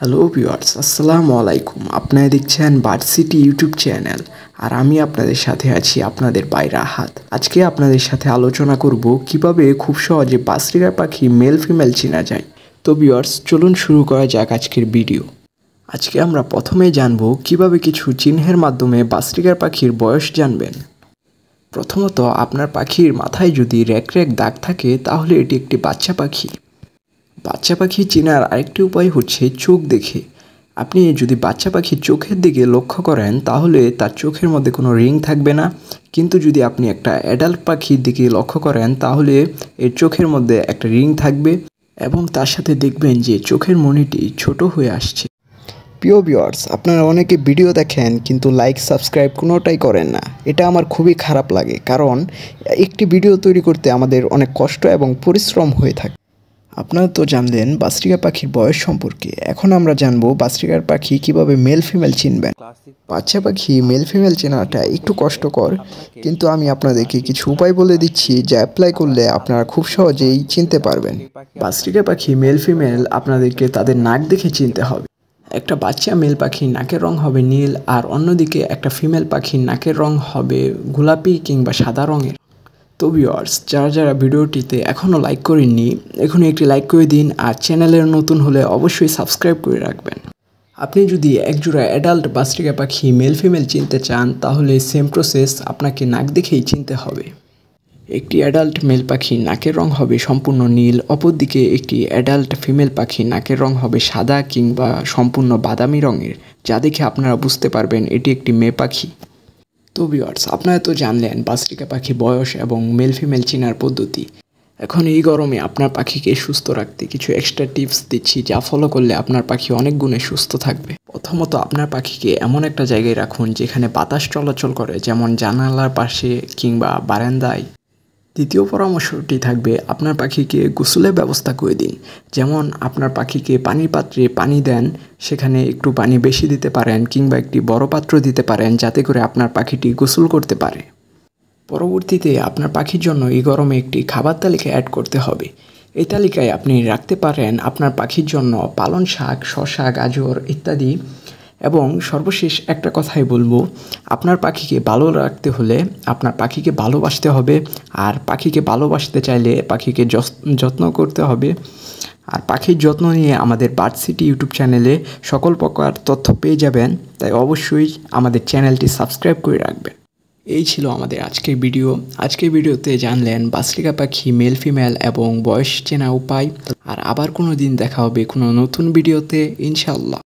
Hello viewers, আসসালামু আলাইকুম। আপনারা দেখছেন ভার্সিটি ইউটিউব চ্যানেল, আর আমি আপনাদের সাথে আছি আপনাদের ভাই রাহাত। আজকে আপনাদের সাথে আলোচনা করব কিভাবে খুব সহজে বাজরিকা পাখি মেল ফিমেল চেনা যায়। তো ভিউয়ার্স, চলুন শুরু করা যাক আজকের ভিডিও। আজকে আমরা প্রথমেই জানব কিভাবে কিছু চিহ্নের মাধ্যমে বাজরিকা পাখির বয়স জানবেন। প্রথমত, আপনার পাখির মাথায় যদি রেক রেক দাগ থাকে তাহলে এটি একটি বাচ্চা পাখি। বাচ্চা পাখি চেনার আরেকটি উপায় হচ্ছে চোখ দেখে। আপনি যদি বাচ্চা পাখির চোখের দিকে লক্ষ্য করেন তাহলে তার চোখের মধ্যে কোনো রিং থাকবে না, কিন্তু যদি আপনি একটা অ্যাডাল্ট পাখির দিকে লক্ষ্য করেন তাহলে এর চোখের মধ্যে একটা রিং থাকবে এবং তার সাথে দেখবেন যে চোখের মণিটি ছোট হয়ে আসছে। প্রিয় ভিউয়ার্স, আপনারা অনেকে ভিডিও দেখেন কিন্তু লাইক সাবস্ক্রাইব কোনোটাই করেন না। এটা আমার খুবই খারাপ লাগে, কারণ একটি ভিডিও তৈরি করতে আমাদের অনেক কষ্ট এবং পরিশ্রম হয়ে থাকে। আপনারা তো জানলেন বাজরিকা পাখির বয়স সম্পর্কে। এখন আমরা জানবো বাজরিকার পাখি কিভাবে মেল ফিমেল চিনবেন। বাচ্চা পাখি মেল ফিমেল চেনাটা একটু কষ্টকর, কিন্তু আমি আপনাদেরকে কিছু উপায় বলে দিচ্ছি যা অ্যাপ্লাই করলে আপনারা খুব সহজেই চিনতে পারবেন। বাজরিকা পাখি মেল ফিমেল আপনাদেরকে তাদের নাক দেখে চিনতে হবে। একটা বাচ্চা মেল পাখির নাকের রং হবে নীল, আর অন্যদিকে একটা ফিমেল পাখির নাকের রং হবে গোলাপি কিংবা সাদা রঙের। তো ভিউয়ার্স, যারা ভিডিওটিতে এখনও লাইক করেননি, এখনই একটি লাইক করে দিন, আর চ্যানেলের নতুন হলে অবশ্যই সাবস্ক্রাইব করে রাখবেন। আপনি যদি একজোড়া অ্যাডাল্ট বাজরিকা পাখি মেল ফিমেল চিনতে চান তাহলে সেম প্রসেস, আপনাকে নাক দেখেই চিনতে হবে। একটি অ্যাডাল্ট মেল পাখির নাকের রং হবে সম্পূর্ণ নীল, অপরদিকে একটি অ্যাডাল্ট ফিমেল পাখির নাকের রং হবে সাদা কিংবা সম্পূর্ণ বাদামি রঙের, যা দেখে আপনারা বুঝতে পারবেন এটি একটি মেয়ে পাখি। তো ভিউয়ার্স, আপনারা তো জানলেন বাজরিকা পাখি বয়স এবং মেল ফিমেল চেনার পদ্ধতি। এখন এই গরমে আপনার পাখিকে সুস্থ রাখতে কিছু এক্সট্রা টিপস দিচ্ছি, যা ফলো করলে আপনার পাখি অনেক গুণে সুস্থ থাকবে। প্রথমত, আপনার পাখিকে এমন একটা জায়গায় রাখুন যেখানে বাতাস চলাচল করে, যেমন জানালার পাশে কিংবা বারান্দায়। দ্বিতীয় পরামর্শটি থাকবে আপনার পাখিকে গোসলের ব্যবস্থা করে দিন। যেমন আপনার পাখিকে পানির পাত্রে পানি দেন, সেখানে একটু পানি বেশি দিতে পারেন কিংবা একটি বড় পাত্র দিতে পারেন, যাতে করে আপনার পাখিটি গোসল করতে পারে। পরবর্তীতে আপনার পাখির জন্য এই গরমে একটি খাবার তালিকা অ্যাড করতে হবে। এই তালিকায় আপনি রাখতে পারেন আপনার পাখির জন্য পালং শাক, শসা, গাজর ইত্যাদি। এবং সর্বশেষ একটা কথাই বলবো, আপনার পাখিকে ভালো রাখতে হলে আপনার পাখিকে ভালোবাসতে হবে, আর পাখিকে ভালোবাসতে চাইলে পাখিকে যত্ন করতে হবে। আর পাখির যত্ন নিয়ে আমাদের ভার্সিটি ইউটিউব চ্যানেলে সকল প্রকার তথ্য পেয়ে যাবেন, তাই অবশ্যই আমাদের চ্যানেলটি সাবস্ক্রাইব করে রাখবেন। এই ছিল আমাদের আজকের ভিডিও। আজকের ভিডিওতে জানলেন বাজরিকা পাখি মেল ফিমেল এবং বয়স চেনা উপায়। আর আবার কোনো দিন দেখা হবে কোনো নতুন ভিডিওতে, ইনশাআল্লাহ।